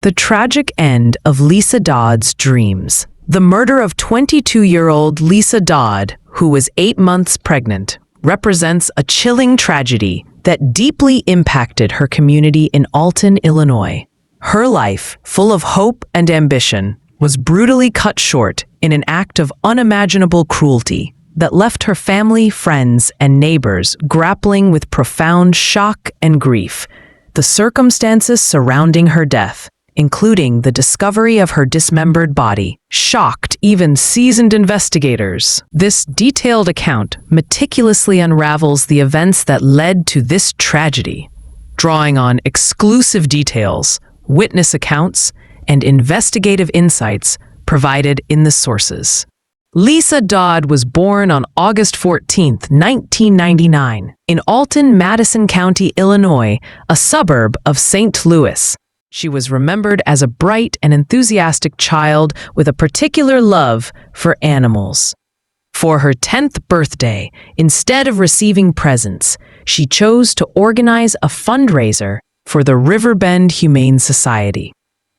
The tragic end of Lisa Dodd's dreams. The murder of 22-year-old Lisa Dodd, who was 8 months pregnant, represents a chilling tragedy that deeply impacted her community in Alton, Illinois. Her life, full of hope and ambition, was brutally cut short in an act of unimaginable cruelty that left her family, friends, and neighbors grappling with profound shock and grief. The circumstances surrounding her death, including the discovery of her dismembered body, shocked even seasoned investigators. This detailed account meticulously unravels the events that led to this tragedy, drawing on exclusive details, witness accounts, and investigative insights provided in the sources. Lisa Dodd was born on August 14, 1999, in Alton, Madison County, Illinois, a suburb of St. Louis. She was remembered as a bright and enthusiastic child with a particular love for animals. For her 10th birthday, instead of receiving presents, she chose to organize a fundraiser for the Riverbend Humane Society,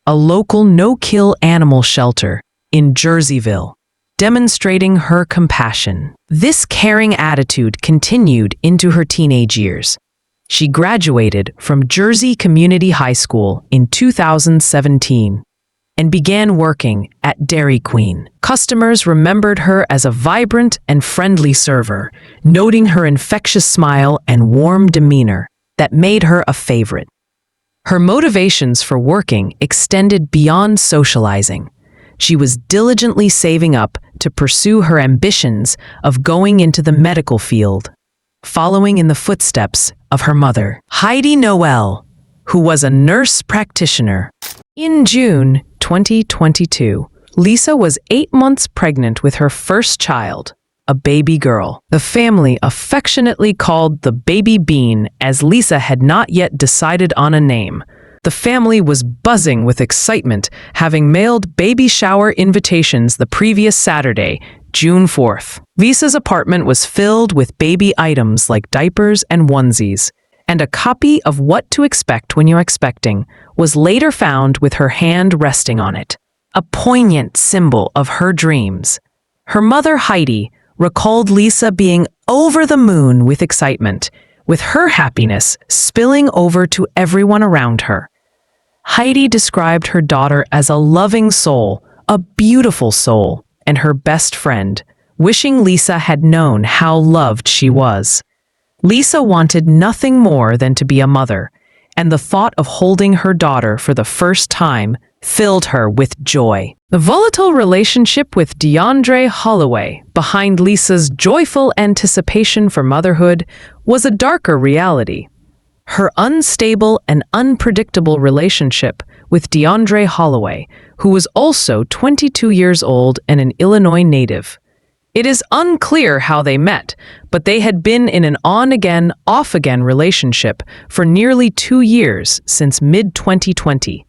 a local no-kill animal shelter in Jerseyville, demonstrating her compassion. This caring attitude continued into her teenage years. She graduated from Jersey Community High School in 2017 and began working at Dairy Queen. Customers remembered her as a vibrant and friendly server, noting her infectious smile and warm demeanor that made her a favorite. Her motivations for working extended beyond socializing. She was diligently saving up to pursue her ambitions of going into the medical field, following in the footsteps of her mother, Heidi Noel, who was a nurse practitioner. In June 2022, Lisa was 8 months pregnant with her first child, a baby girl. The family affectionately called the baby Bean, as Lisa had not yet decided on a name. The family was buzzing with excitement, having mailed baby shower invitations the previous Saturday, June 4th. Lisa's apartment was filled with baby items like diapers and onesies, and a copy of What to Expect When You're Expecting was later found with her hand resting on it, a poignant symbol of her dreams. Her mother, Heidi, recalled Lisa being over the moon with excitement, with her happiness spilling over to everyone around her. Heidi described her daughter as a loving soul, a beautiful soul, and her best friend, wishing Lisa had known how loved she was. Lisa wanted nothing more than to be a mother, and the thought of holding her daughter for the first time filled her with joy. The volatile relationship with DeAndre Holloway, behind Lisa's joyful anticipation for motherhood, was a darker reality. Her unstable and unpredictable relationship with DeAndre Holloway, who was also 22 years old and an Illinois native. It is unclear how they met, but they had been in an on-again, off-again relationship for nearly 2 years since mid-2020.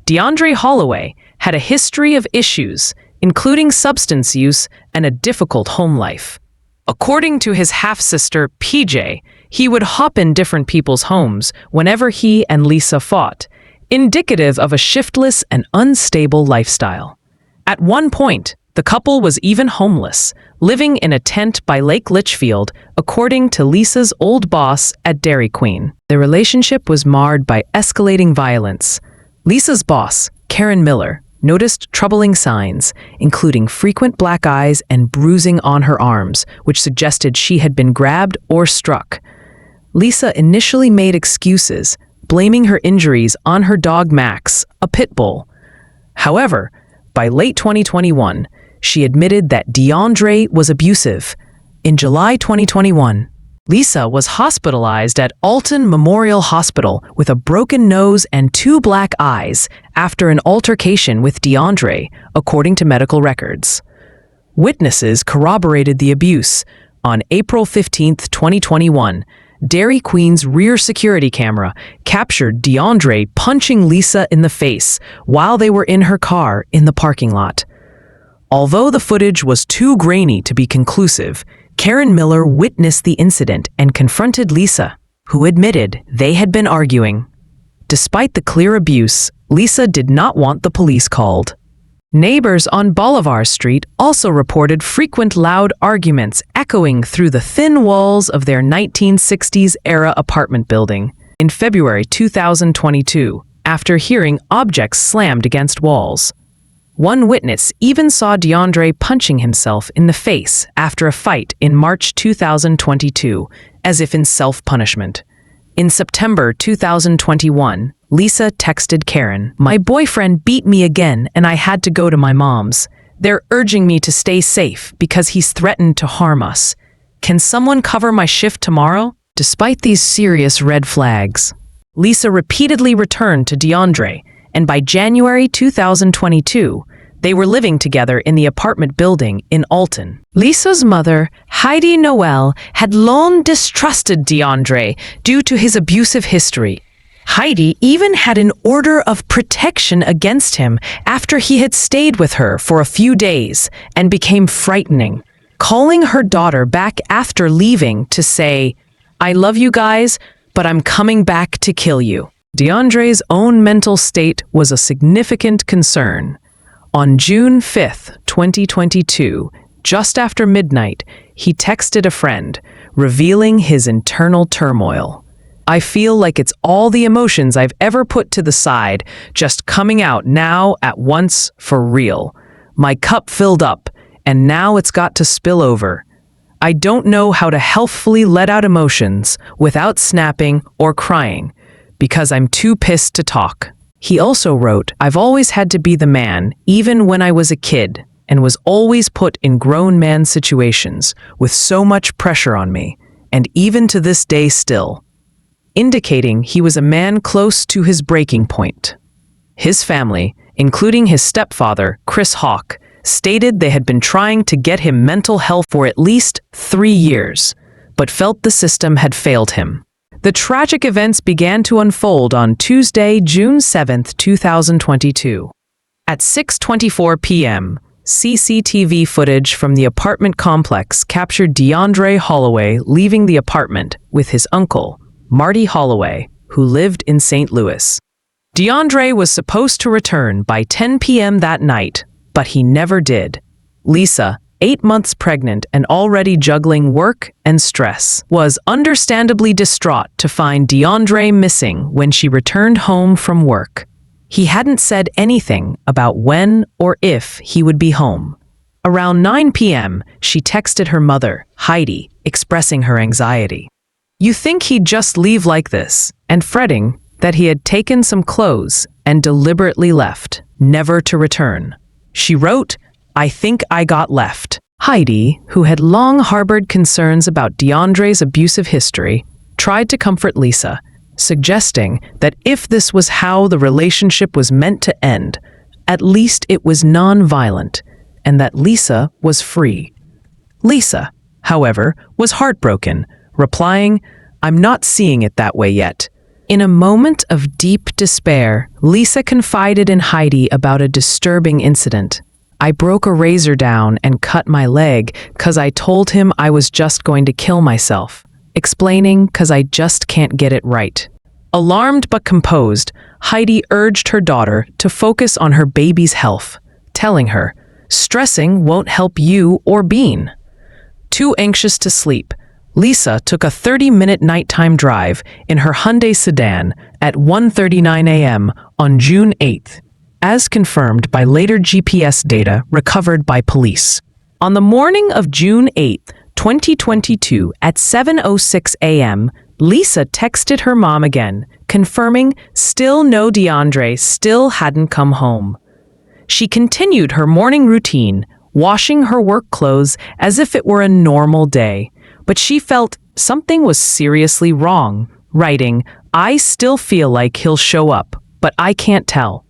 DeAndre Holloway had a history of issues, including substance use and a difficult home life. According to his half-sister, PJ, he would hop in different people's homes whenever he and Lisa fought, indicative of a shiftless and unstable lifestyle. At one point, the couple was even homeless, living in a tent by Lake Litchfield, according to Lisa's old boss at Dairy Queen. Their relationship was marred by escalating violence. Lisa's boss, Karen Miller, noticed troubling signs, including frequent black eyes and bruising on her arms, which suggested she had been grabbed or struck. Lisa initially made excuses, blaming her injuries on her dog Max, a pit bull. However, by late 2021, she admitted that DeAndre was abusive. In July 2021, Lisa was hospitalized at Alton Memorial Hospital with a broken nose and 2 black eyes after an altercation with DeAndre, according to medical records. Witnesses corroborated the abuse. On April 15, 2021, Dairy Queen's rear security camera captured DeAndre punching Lisa in the face while they were in her car in the parking lot. Although the footage was too grainy to be conclusive, Karen Miller witnessed the incident and confronted Lisa, who admitted they had been arguing. Despite the clear abuse, Lisa did not want the police called. Neighbors on Bolivar Street also reported frequent loud arguments echoing through the thin walls of their 1960s-era apartment building. In February 2022, after hearing objects slammed against walls, one witness even saw DeAndre punching himself in the face after a fight in March 2022, as if in self-punishment. In September 2021, Lisa texted Karen, "My boyfriend beat me again and I had to go to my mom's. They're urging me to stay safe because he's threatened to harm us. Can someone cover my shift tomorrow?" Despite these serious red flags, Lisa repeatedly returned to DeAndre, and by January 2022, they were living together in the apartment building in Alton. Lisa's mother, Heidi Noel, had long distrusted DeAndre due to his abusive history. Heidi even had an order of protection against him after he had stayed with her for a few days and became frightening, calling her daughter back after leaving to say, "I love you guys, but I'm coming back to kill you." DeAndre's own mental state was a significant concern. On June 5th, 2022, just after midnight, he texted a friend, revealing his internal turmoil. "I feel like it's all the emotions I've ever put to the side, just coming out now at once for real. My cup filled up, and now it's got to spill over. I don't know how to healthfully let out emotions without snapping or crying, because I'm too pissed to talk." He also wrote, "I've always had to be the man, even when I was a kid, and was always put in grown man situations with so much pressure on me, and even to this day still," indicating he was a man close to his breaking point. His family, including his stepfather, Chris Hawk, stated they had been trying to get him mental health for at least 3 years, but felt the system had failed him. The tragic events began to unfold on Tuesday, June 7th, 2022. At 6:24 p.m., CCTV footage from the apartment complex captured DeAndre Holloway leaving the apartment with his uncle, Marty Holloway, who lived in St. Louis. DeAndre was supposed to return by 10 p.m. that night, but he never did. Lisa, 8 months pregnant and already juggling work and stress, was understandably distraught to find DeAndre missing when she returned home from work. He hadn't said anything about when or if he would be home. Around 9 p.m., she texted her mother, Heidi, expressing her anxiety. "You think he'd just leave like this?" and fretting that he had taken some clothes and deliberately left, never to return. She wrote, "I think I got left." Heidi, who had long harbored concerns about DeAndre's abusive history, tried to comfort Lisa, suggesting that if this was how the relationship was meant to end, at least it was non-violent, and that Lisa was free. Lisa, however, was heartbroken, replying, "I'm not seeing it that way yet." In a moment of deep despair, Lisa confided in Heidi about a disturbing incident. "I broke a razor down and cut my leg 'cause I told him I was just going to kill myself, explaining 'cause I just can't get it right." Alarmed but composed, Heidi urged her daughter to focus on her baby's health, telling her, "Stressing won't help you or Bean." Too anxious to sleep, Lisa took a 30-minute nighttime drive in her Hyundai sedan at 1:39 a.m. on June 8th, as confirmed by later GPS data recovered by police. On the morning of June 8th, 2022, at 7:06 a.m., Lisa texted her mom again, confirming still no DeAndre still hadn't come home. She continued her morning routine, washing her work clothes as if it were a normal day, but she felt something was seriously wrong, writing, "I still feel like he'll show up, but I can't tell."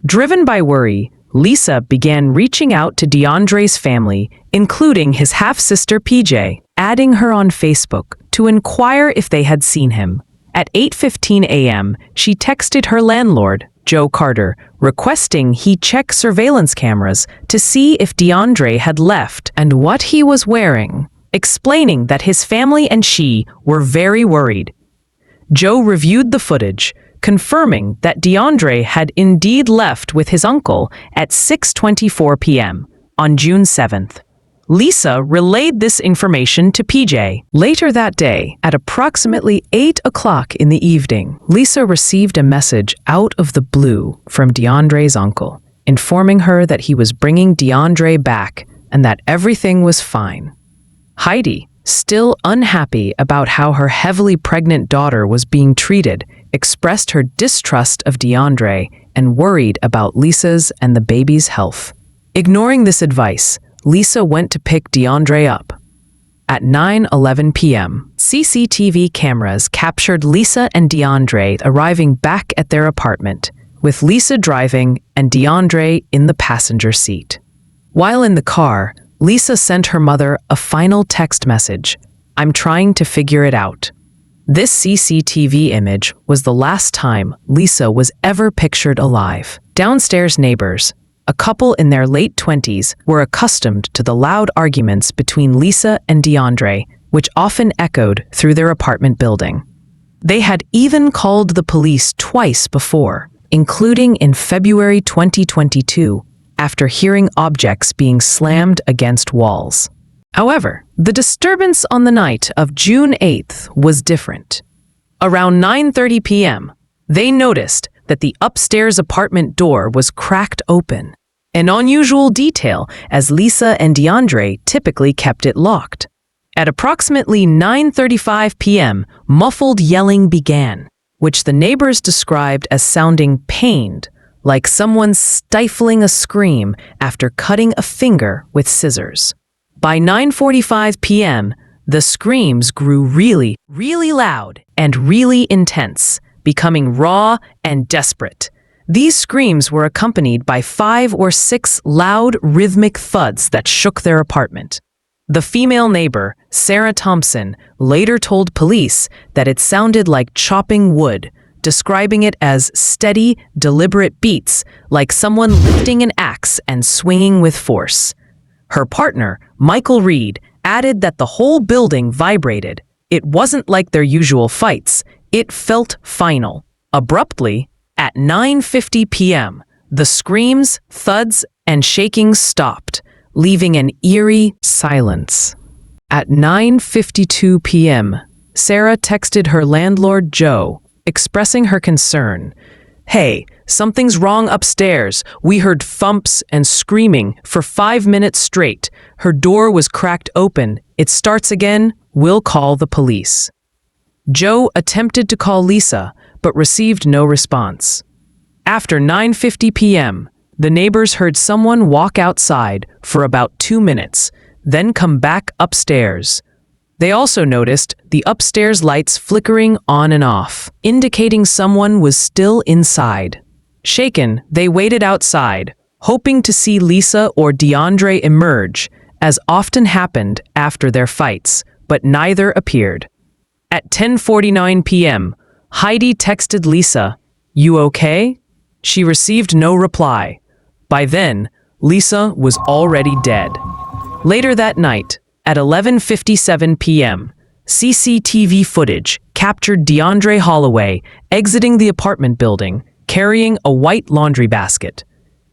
Driven by worry, Lisa began reaching out to DeAndre's family, including his half-sister PJ, adding her on Facebook to inquire if they had seen him. At 8:15 a.m., she texted her landlord, Joe Carter, requesting he check surveillance cameras to see if DeAndre had left and what he was wearing, explaining that his family and she were very worried. Joe reviewed the footage, confirming that DeAndre had indeed left with his uncle at 6:24 p.m. on June 7th. Lisa relayed this information to PJ. Later that day, at approximately 8 o'clock in the evening, Lisa received a message out of the blue from DeAndre's uncle, informing her that he was bringing DeAndre back and that everything was fine. Heidi, still unhappy about how her heavily pregnant daughter was being treated, expressed her distrust of DeAndre and worried about Lisa's and the baby's health. Ignoring this advice, Lisa went to pick DeAndre up. At 9:11 p.m., CCTV cameras captured Lisa and DeAndre arriving back at their apartment, with Lisa driving and DeAndre in the passenger seat. While in the car, Lisa sent her mother a final text message, "I'm trying to figure it out." This CCTV image was the last time Lisa was ever pictured alive. Downstairs neighbors, a couple in their late 20s, were accustomed to the loud arguments between Lisa and DeAndre, which often echoed through their apartment building. They had even called the police twice before, including in February 2022, after hearing objects being slammed against walls. However, the disturbance on the night of June 8th was different. Around 9:30 p.m., they noticed that the upstairs apartment door was cracked open, an unusual detail as Lisa and DeAndre typically kept it locked. At approximately 9:35 p.m., muffled yelling began, which the neighbors described as sounding pained, like someone stifling a scream after cutting a finger with scissors. By 9:45 p.m., the screams grew really, really loud and really intense, becoming raw and desperate. These screams were accompanied by 5 or 6 loud, rhythmic thuds that shook their apartment. The female neighbor, Sarah Thompson, later told police that it sounded like chopping wood, describing it as steady, deliberate beats, like someone lifting an axe and swinging with force. Her partner, Michael Reed, added that the whole building vibrated. It wasn't like their usual fights. It felt final. Abruptly, at 9:50 p.m., the screams, thuds, and shakings stopped, leaving an eerie silence. At 9:52 p.m., Sarah texted her landlord, Joe, expressing her concern. "Hey, something's wrong upstairs. We heard thumps and screaming for 5 minutes straight. Her door was cracked open. It starts again. We'll call the police." Joe attempted to call Lisa, but received no response. After 9:50 p.m., the neighbors heard someone walk outside for about 2 minutes, then come back upstairs. They also noticed the upstairs lights flickering on and off, indicating someone was still inside. Shaken, they waited outside, hoping to see Lisa or DeAndre emerge, as often happened after their fights, but neither appeared. At 10:49 p.m., Heidi texted Lisa, "You okay?" She received no reply. By then, Lisa was already dead. Later that night, at 11:57 p.m., CCTV footage captured DeAndre Holloway exiting the apartment building, carrying a white laundry basket.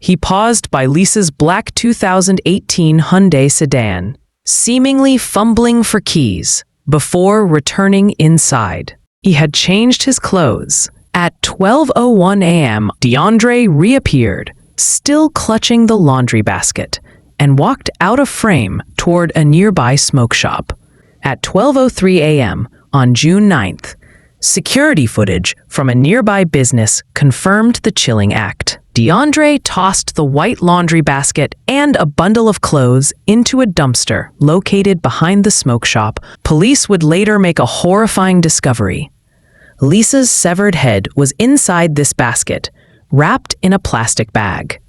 He paused by Lisa's black 2018 Hyundai sedan, seemingly fumbling for keys, before returning inside. He had changed his clothes. At 12:01 a.m., DeAndre reappeared, still clutching the laundry basket, and walked out of frame toward a nearby smoke shop. At 12:03 a.m. on June 9th, security footage from a nearby business confirmed the chilling act. DeAndre tossed the white laundry basket and a bundle of clothes into a dumpster located behind the smoke shop. Police would later make a horrifying discovery. Lisa's severed head was inside this basket, wrapped in a plastic bag.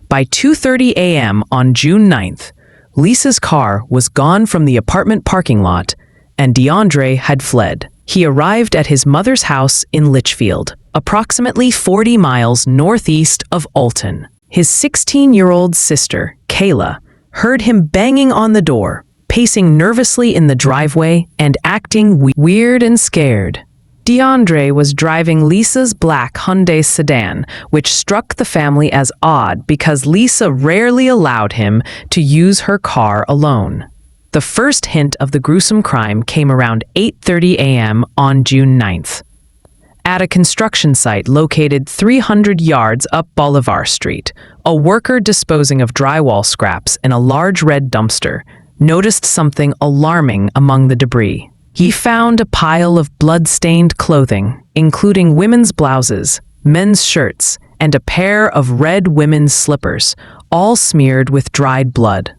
By 2:30 a.m. on June 9th, Lisa's car was gone from the apartment parking lot, and DeAndre had fled. He arrived at his mother's house in Litchfield, approximately 40 miles northeast of Alton. His 16-year-old sister, Kayla, heard him banging on the door, pacing nervously in the driveway and acting weird and scared. DeAndre was driving Lisa's black Hyundai sedan, which struck the family as odd because Lisa rarely allowed him to use her car alone. The first hint of the gruesome crime came around 8:30 a.m. on June 9th. At a construction site located 300 yards up Bolivar Street, a worker disposing of drywall scraps in a large red dumpster noticed something alarming among the debris. He found a pile of blood-stained clothing, including women's blouses, men's shirts, and a pair of red women's slippers, all smeared with dried blood.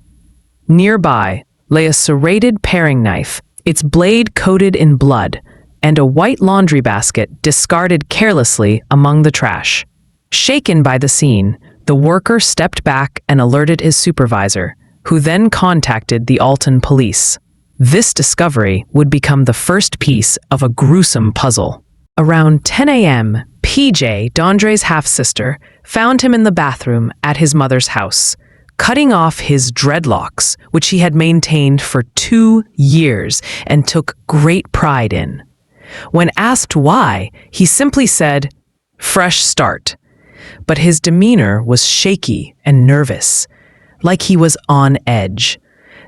Nearby lay a serrated paring knife, its blade coated in blood, and a white laundry basket discarded carelessly among the trash. Shaken by the scene, the worker stepped back and alerted his supervisor, who then contacted the Alton police. This discovery would become the first piece of a gruesome puzzle. Around 10 a.m., PJ, DeAndre's half-sister, found him in the bathroom at his mother's house, cutting off his dreadlocks, which he had maintained for 2 years and took great pride in. When asked why, he simply said, "Fresh start." But his demeanor was shaky and nervous, like he was on edge.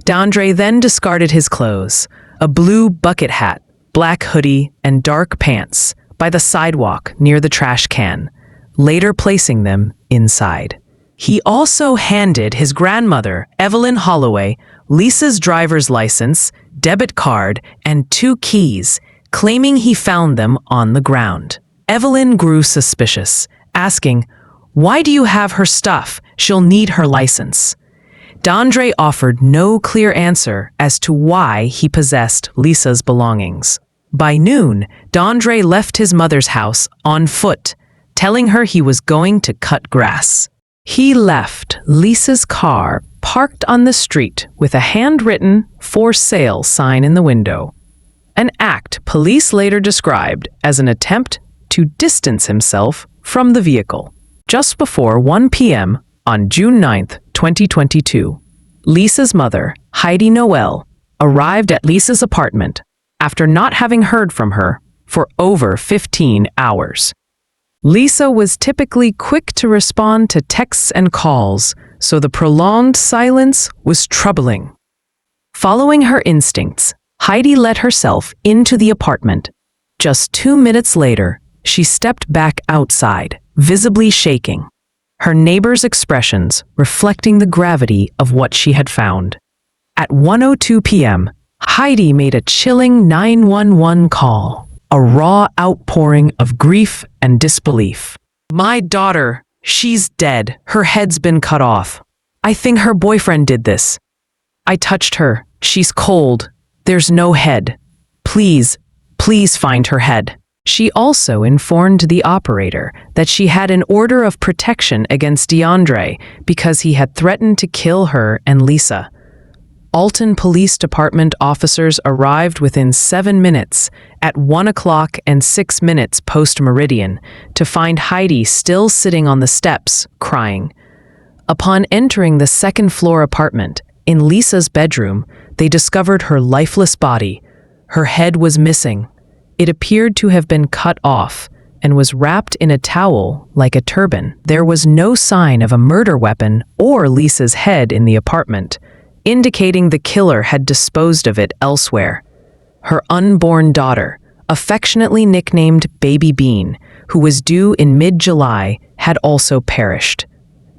DeAndre then discarded his clothes, a blue bucket hat, black hoodie, and dark pants, by the sidewalk near the trash can, later placing them inside. He also handed his grandmother, Evelyn Holloway, Lisa's driver's license, debit card, and 2 keys, claiming he found them on the ground. Evelyn grew suspicious, asking, "Why do you have her stuff? She'll need her license." DeAndre offered no clear answer as to why he possessed Lisa's belongings. By noon, DeAndre left his mother's house on foot, telling her he was going to cut grass. He left Lisa's car parked on the street with a handwritten "For Sale" sign in the window, an act police later described as an attempt to distance himself from the vehicle. Just before 1 p.m. on June 9th, 2022, Lisa's mother, Heidi Noel, arrived at Lisa's apartment after not having heard from her for over 15 hours. Lisa was typically quick to respond to texts and calls, so the prolonged silence was troubling. Following her instincts, Heidi let herself into the apartment. Just 2 minutes later, she stepped back outside, visibly shaking, her neighbor's expressions reflecting the gravity of what she had found. At 1:02 p.m., Heidi made a chilling 911 call, a raw outpouring of grief and disbelief. "My daughter, she's dead. Her head's been cut off. I think her boyfriend did this. I touched her. She's cold. There's no head. Please, please find her head." She also informed the operator that she had an order of protection against DeAndre because he had threatened to kill her and Lisa. Alton Police Department officers arrived within 7 minutes at 1 o'clock and 6 minutes post-meridian to find Heidi still sitting on the steps, crying. Upon entering the second-floor apartment, in Lisa's bedroom, they discovered her lifeless body. Her head was missing. It appeared to have been cut off and was wrapped in a towel like a turban. There was no sign of a murder weapon or Lisa's head in the apartment, indicating the killer had disposed of it elsewhere. Her unborn daughter, affectionately nicknamed Baby Bean, who was due in mid-July, had also perished.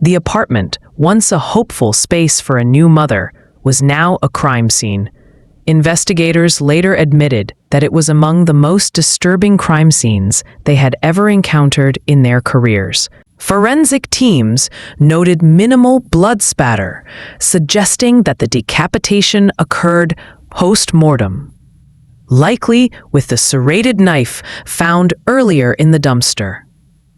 The apartment, once a hopeful space for a new mother, was now a crime scene. Investigators later admitted that it was among the most disturbing crime scenes they had ever encountered in their careers. Forensic teams noted minimal blood spatter, suggesting that the decapitation occurred post-mortem, likely with the serrated knife found earlier in the dumpster.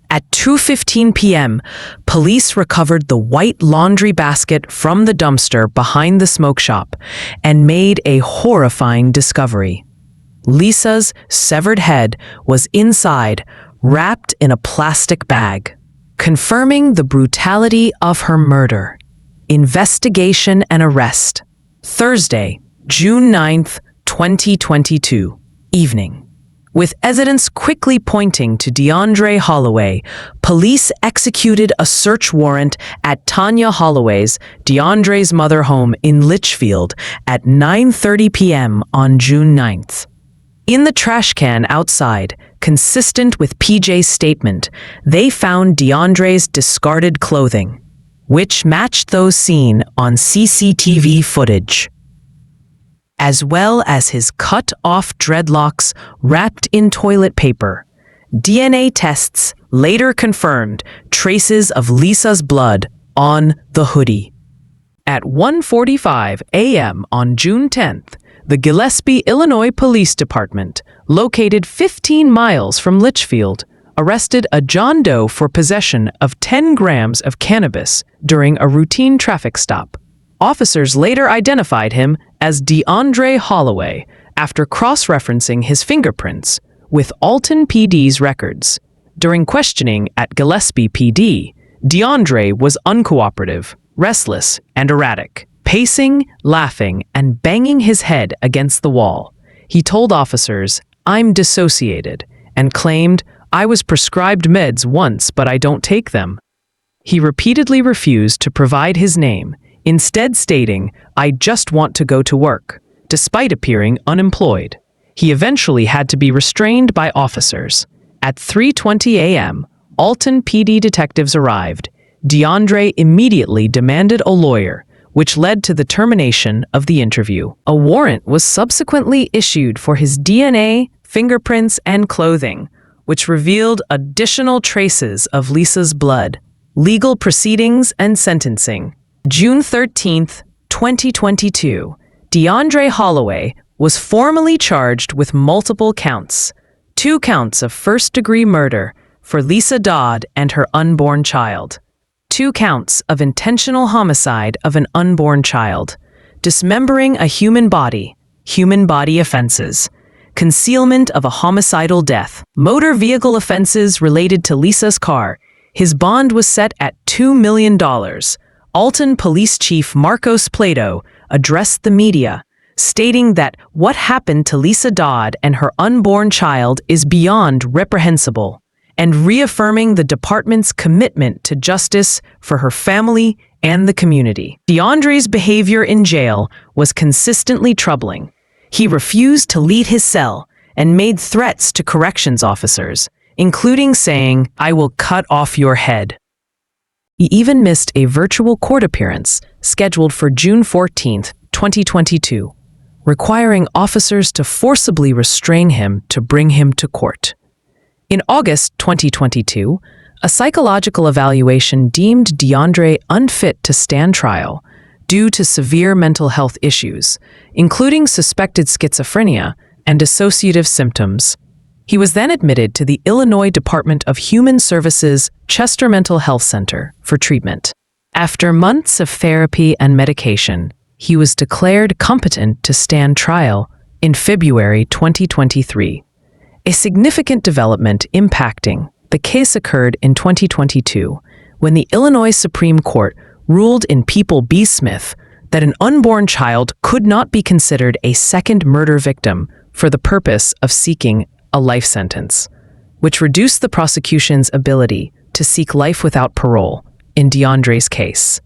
At 2:15 p.m., police recovered the white laundry basket from the dumpster behind the smoke shop and made a horrifying discovery. Lisa's severed head was inside, wrapped in a plastic bag, confirming the brutality of her murder. Investigation and arrest. Thursday, June 9th, 2022, evening. With evidence quickly pointing to DeAndre Holloway, police executed a search warrant at Tanya Holloway's, DeAndre's mother home in Litchfield at 9:30 p.m. on June 9th. In the trash can outside, consistent with PJ's statement, they found DeAndre's discarded clothing, which matched those seen on CCTV footage, as well as his cut-off dreadlocks wrapped in toilet paper. DNA tests later confirmed traces of Lisa's blood on the hoodie. At 1:45 a.m. on June 10th, the Gillespie, Illinois Police Department, located 15 miles from Litchfield, arrested a John Doe for possession of 10 grams of cannabis during a routine traffic stop. Officers later identified him as DeAndre Holloway after cross-referencing his fingerprints with Alton PD's records. During questioning at Gillespie PD, DeAndre was uncooperative, restless, and erratic, pacing, laughing, and banging his head against the wall. He told officers, "I'm dissociated," and claimed, "I was prescribed meds once, but I don't take them." He repeatedly refused to provide his name, instead stating, "I just want to go to work," despite appearing unemployed. He eventually had to be restrained by officers. At 3:20 a.m., Alton PD detectives arrived. DeAndre immediately demanded a lawyer, which led to the termination of the interview. A warrant was subsequently issued for his DNA, fingerprints, and clothing, which revealed additional traces of Lisa's blood. Legal proceedings and sentencing. June 13th, 2022, DeAndre Holloway was formally charged with multiple counts. 2 counts of first-degree murder for Lisa Dodd and her unborn child. 2 counts of intentional homicide of an unborn child, dismembering a human body offenses, concealment of a homicidal death, motor vehicle offenses related to Lisa's car. His bond was set at $2 million. Alton Police Chief Marcos Plato addressed the media, stating that what happened to Lisa Dodd and her unborn child is beyond reprehensible, and reaffirming the department's commitment to justice for her family and the community. DeAndre's behavior in jail was consistently troubling. He refused to leave his cell and made threats to corrections officers, including saying, "I will cut off your head." He even missed a virtual court appearance scheduled for June 14th, 2022, requiring officers to forcibly restrain him to bring him to court. In August 2022, a psychological evaluation deemed DeAndre unfit to stand trial due to severe mental health issues, including suspected schizophrenia and dissociative symptoms. He was then admitted to the Illinois Department of Human Services Chester Mental Health Center for treatment. After months of therapy and medication, he was declared competent to stand trial in February 2023. A significant development impacting the case occurred in 2022 when the Illinois Supreme Court ruled in People v. Smith that an unborn child could not be considered a second murder victim for the purpose of seeking a life sentence, which reduced the prosecution's ability to seek life without parole in DeAndre's case.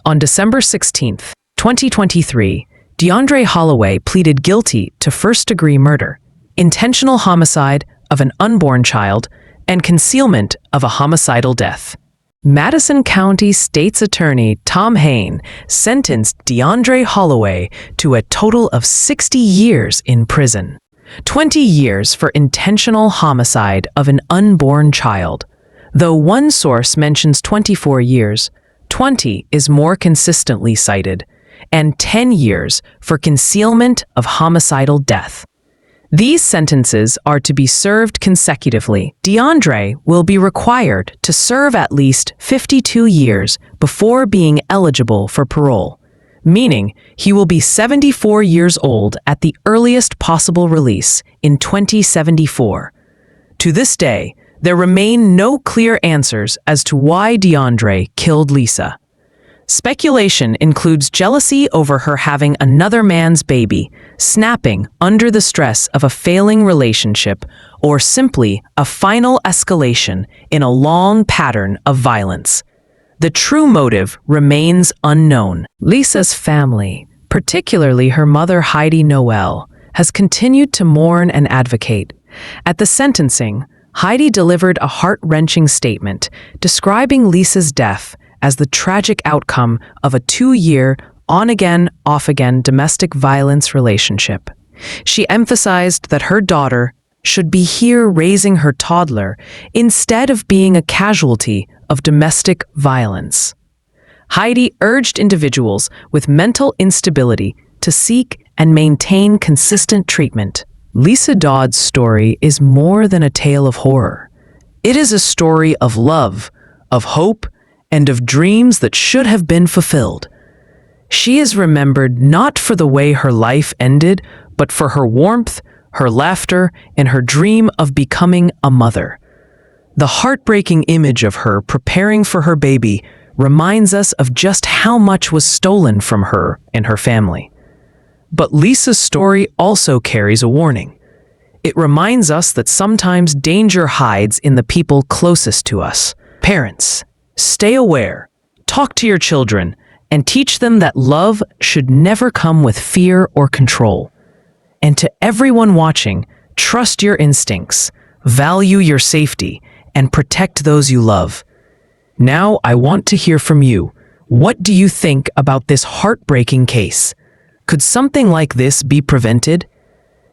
On December 16th, 2023, DeAndre Holloway pleaded guilty to first-degree murder, intentional homicide of an unborn child, and concealment of a homicidal death. Madison County State's Attorney Tom Hain sentenced DeAndre Holloway to a total of 60 years in prison, 20 years for intentional homicide of an unborn child. Though one source mentions 24 years, 20 is more consistently cited, and 10 years for concealment of homicidal death. These sentences are to be served consecutively. DeAndre will be required to serve at least 52 years before being eligible for parole, meaning he will be 74 years old at the earliest possible release in 2074. To this day, there remain no clear answers as to why DeAndre killed Lisa. Speculation includes jealousy over her having another man's baby, snapping under the stress of a failing relationship, or simply a final escalation in a long pattern of violence. The true motive remains unknown. Lisa's family, particularly her mother Heidi Noel, has continued to mourn and advocate. At the sentencing, Heidi delivered a heart-wrenching statement describing Lisa's death as the tragic outcome of a 2-year, on-again, off-again domestic violence relationship. She emphasized that her daughter should be here raising her toddler instead of being a casualty of domestic violence. Heidi urged individuals with mental instability to seek and maintain consistent treatment. Lisa Dodd's story is more than a tale of horror. It is a story of love, of hope, and of dreams that should have been fulfilled. She is remembered not for the way her life ended, but for her warmth, her laughter, and her dream of becoming a mother. The heartbreaking image of her preparing for her baby reminds us of just how much was stolen from her and her family. But Lisa's story also carries a warning. It reminds us that sometimes danger hides in the people closest to us. Parents, stay aware, talk to your children, and teach them that love should never come with fear or control. And to everyone watching, trust your instincts, value your safety, and protect those you love. Now I want to hear from you. What do you think about this heartbreaking case? Could something like this be prevented?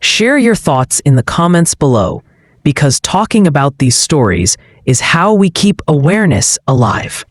Share your thoughts in the comments below, because talking about these stories is how we keep awareness alive.